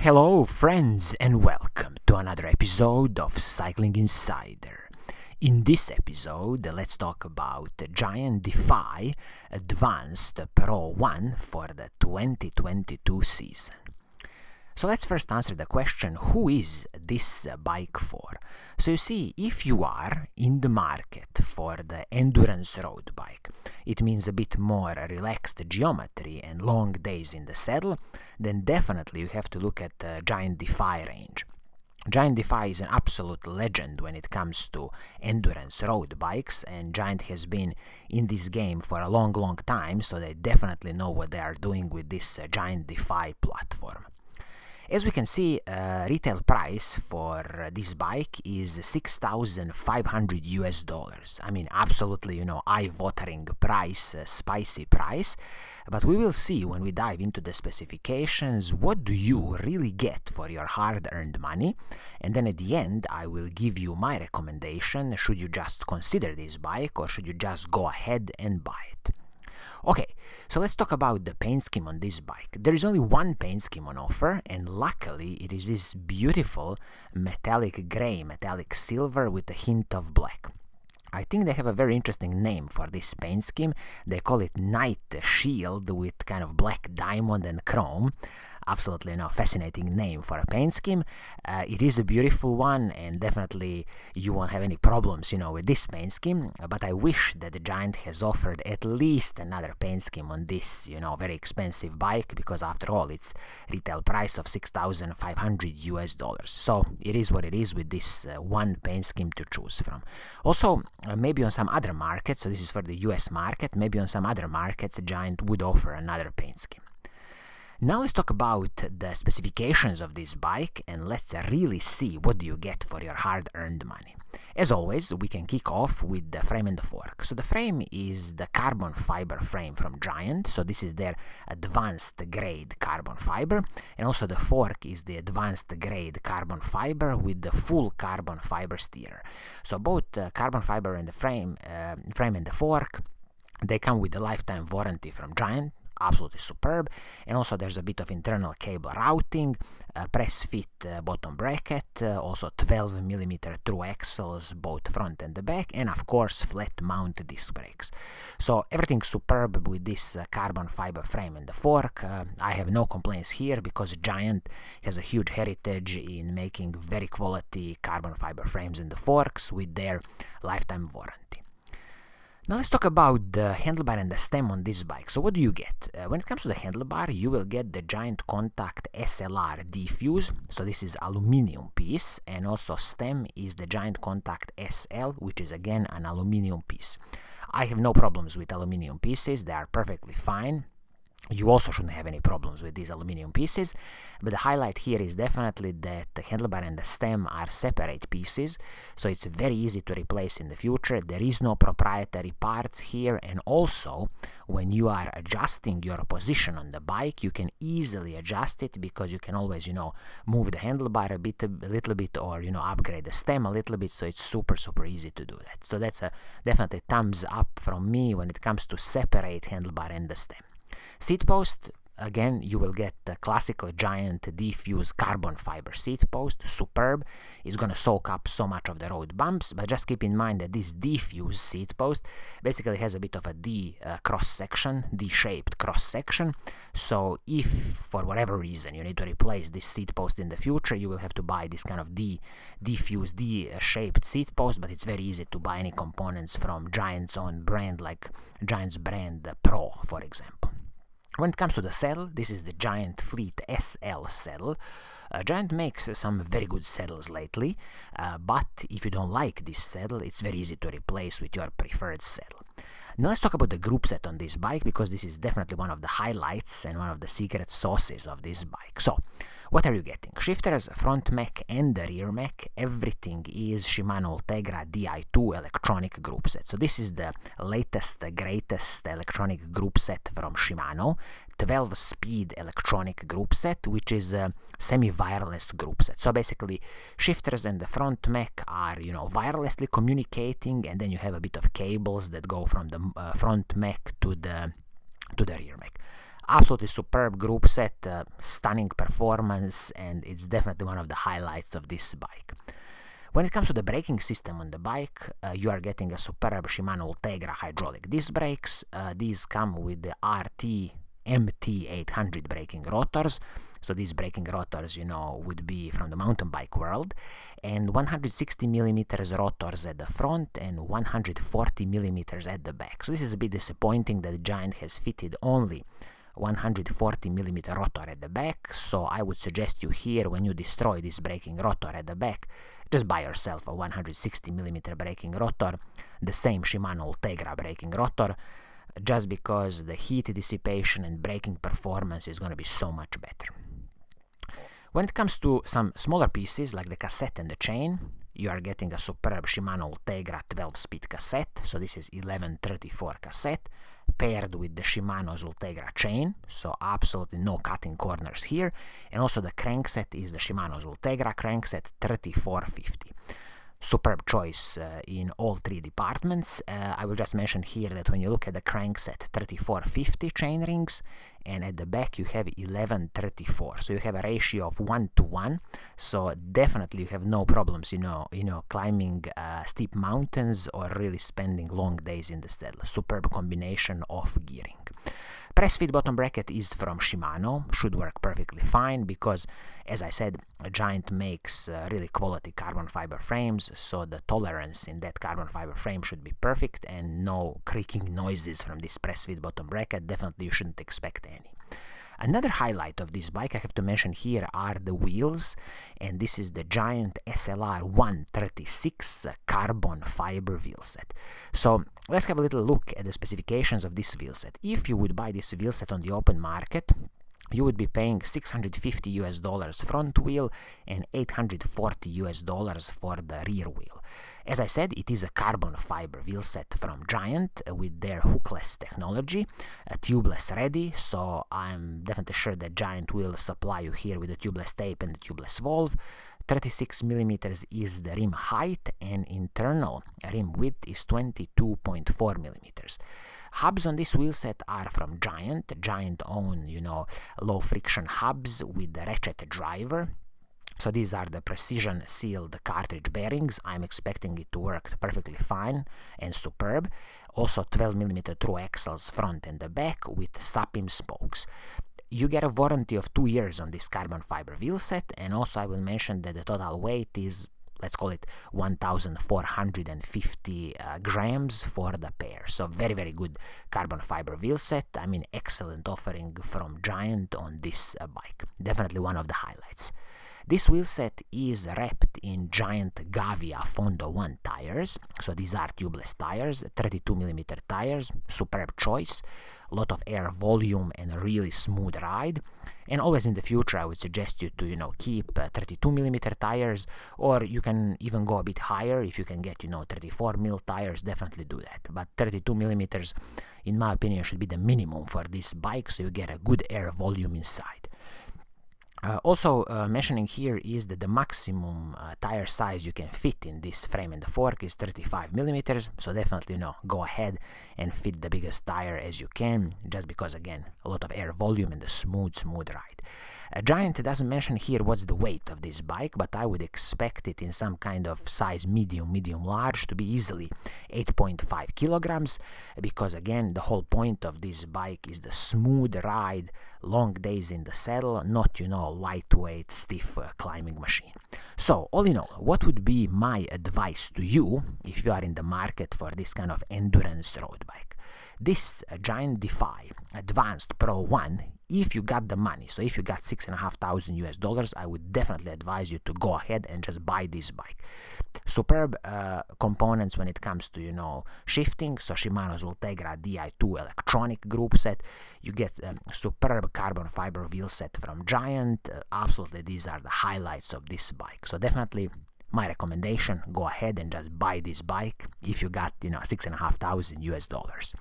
Hello friends and welcome to another episode of Cycling Insider. In this episode, let's talk about the Giant Defy Advanced Pro 1 for the 2022 season. So let's first answer the question, who is this bike for? So you see, if you are in the market for the endurance road bike, it means a bit more relaxed geometry and long days in the saddle, then definitely you have to look at the Giant Defy range. Giant Defy is an absolute legend when it comes to endurance road bikes, and Giant has been in this game for a long time, so they definitely know what they are doing with this Giant Defy platform. As we can see, retail price for this bike is $6,500. I mean, absolutely, eye-watering price, spicy price. But we will see when we dive into the specifications, what do you really get for your hard-earned money? And then at the end, I will give you my recommendation. Should you just consider this bike, or should you just go ahead and buy it? Okay, so let's talk about the paint scheme on this bike. There is only one paint scheme on offer, and luckily it is this beautiful metallic gray, metallic silver with a hint of black. I think they have a very interesting name for this paint scheme. They call it Night Shield with kind of black diamond and chrome. Absolutely fascinating name for a paint scheme. It is a beautiful one, and definitely you won't have any problems, with this paint scheme. But I wish that the Giant has offered at least another paint scheme on this, very expensive bike, because after all, it's retail price of $6,500. So it is what it is with this one paint scheme to choose from. Also, maybe on some other markets, so this is for the US market, maybe on some other markets, Giant would offer another paint scheme. Now let's talk about the specifications of this bike, and let's really see what do you get for your hard-earned money. As always, we can kick off with the frame and the fork. So the frame is the carbon fiber frame from Giant, so this is their advanced grade carbon fiber, and also the fork is the advanced grade carbon fiber with the full carbon fiber steerer. So both carbon fiber and the frame and the fork, they come with a lifetime warranty from Giant. Absolutely superb. And also there's a bit of internal cable routing, press fit bottom bracket, also 12mm through axles both front and the back, and of course flat mount disc brakes. So everything's superb with this carbon fiber frame and the fork. I have no complaints here because Giant has a huge heritage in making very quality carbon fiber frames and the forks with their lifetime warranty. Now let's talk about the handlebar and the stem on this bike. So what do you get? When it comes to the handlebar, you will get the Giant Contact SLR D-Fuse. So this is aluminum piece, and also stem is the Giant Contact SL, which is again an aluminum piece. I have no problems with aluminum pieces, they are perfectly fine. You also shouldn't have any problems with these aluminum pieces, but the highlight here is definitely that the handlebar and the stem are separate pieces, so it's very easy to replace in the future. There is no proprietary parts here, and also when you are adjusting your position on the bike, you can easily adjust it because you can always, move the handlebar a little bit, or upgrade the stem a little bit, so it's super easy to do that. So that's a definitely thumbs up from me when it comes to separate handlebar and the stem. Seat post, again, you will get the classical Giant D-Fuse carbon fiber seat post, superb. It's going to soak up so much of the road bumps, but just keep in mind that this D-Fuse seat post basically has a bit of a D-shaped cross-section, so if for whatever reason you need to replace this seat post in the future, you will have to buy this kind of D-Fuse, D-shaped seat post, but it's very easy to buy any components from Giant's own brand, like Giant's brand Pro, for example. When it comes to the saddle, this is the Giant Fleet SL saddle. Giant makes some very good saddles lately, but if you don't like this saddle, it's very easy to replace with your preferred saddle. Now let's talk about the group set on this bike, because this is definitely one of the highlights and one of the secret sauces of this bike. So, what are you getting? Shifters, front mech and the rear mech, everything is Shimano Ultegra Di2 electronic group set. So this is the latest, greatest electronic group set from Shimano. 12-speed electronic group set, which is a semi-wireless group set. So basically, shifters and the front mech are, wirelessly communicating, and then you have a bit of cables that go from the front mech to the rear mech. Absolutely superb group set, stunning performance, and it's definitely one of the highlights of this bike. When it comes to the braking system on the bike, you are getting a superb Shimano Ultegra hydraulic disc brakes. These come with the RT MT800 braking rotors. So these braking rotors, would be from the mountain bike world, and 160 millimeters rotors at the front and 140 millimeters at the back. So this is a bit disappointing that Giant has fitted only 140 millimeter rotor at the back. So I would suggest you here, when you destroy this braking rotor at the back, just buy yourself a 160 millimeter braking rotor, the same Shimano Ultegra braking rotor, just because the heat dissipation and braking performance is going to be so much better. When it comes to some smaller pieces like the cassette and the chain, you are getting a superb Shimano Ultegra 12-speed cassette. So this is 1134 cassette paired with the Shimano's Ultegra chain, so absolutely no cutting corners here. And also the crankset is the Shimano's Ultegra crankset 3450. Superb choice in all three departments. I will just mention here that when you look at the crankset 3450 chain rings, and at the back you have 1134, so you have a ratio of 1:1. So definitely you have no problems, climbing steep mountains or really spending long days in the saddle. Superb combination of gearing. Press fit bottom bracket is from Shimano, should work perfectly fine because, as I said, Giant makes really quality carbon fiber frames, so the tolerance in that carbon fiber frame should be perfect and no creaking noises from this press fit bottom bracket. Definitely you shouldn't expect any. Another highlight of this bike I have to mention here are the wheels, and this is the Giant SLR 136 carbon fiber wheel set. So let's have a little look at the specifications of this wheel set. If you would buy this wheel set on the open market, you would be paying $650 front wheel and $840 for the rear wheel. As I said, it is a carbon fiber wheel set from Giant with their hookless technology, tubeless ready, so I'm definitely sure that Giant will supply you here with the tubeless tape and the tubeless valve. 36 millimeters is the rim height, and internal rim width is 22.4 millimeters. Hubs on this wheel set are from Giant. Giant own, low friction hubs with the ratchet driver. So these are the precision sealed cartridge bearings. I'm expecting it to work perfectly fine and superb. Also 12mm through axles front and the back with SAPIM spokes. You get a warranty of 2 years on this carbon fiber wheel set, and also I will mention that the total weight is, let's call it 1,450 grams for the pair. So very, very good carbon fiber wheel set. I mean, excellent offering from Giant on this bike. Definitely one of the highlights. This wheel set is wrapped in Giant Gavia Fondo 1 tires. So these are tubeless tires, 32mm tires, superb choice, a lot of air volume and a really smooth ride. And always in the future I would suggest you to keep 32mm tires, or you can even go a bit higher if you can get 34mm tires. Definitely do that, but 32mm in my opinion should be the minimum for this bike, so you get a good air volume inside. Also mentioning here is that the maximum tire size you can fit in this frame and the fork is 35mm, so definitely go ahead and fit the biggest tire as you can, just because again a lot of air volume and a smooth ride. Giant doesn't mention here what's the weight of this bike, but I would expect it in some kind of size medium large to be easily 8.5 kilograms, because again the whole point of this bike is the smooth ride, long days in the saddle, not lightweight stiff climbing machine. So all in all, what would be my advice to you if you are in the market for this kind of endurance road bike? This Giant Defy Advanced Pro 1, if you got the money, so if you got $6,500, I would definitely advise you to go ahead and just buy this bike. Superb components when it comes to shifting, so Shimano's Ultegra Di2 electronic group set. You get superb carbon fiber wheel set from Giant. Absolutely, these are the highlights of this bike. So definitely my recommendation, go ahead and just buy this bike if you got $6,500.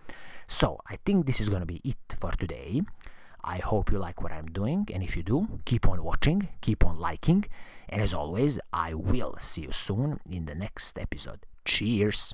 So I think this is going to be it for today. I hope you like what I'm doing, and if you do, keep on watching, keep on liking, and as always, I will see you soon in the next episode. Cheers!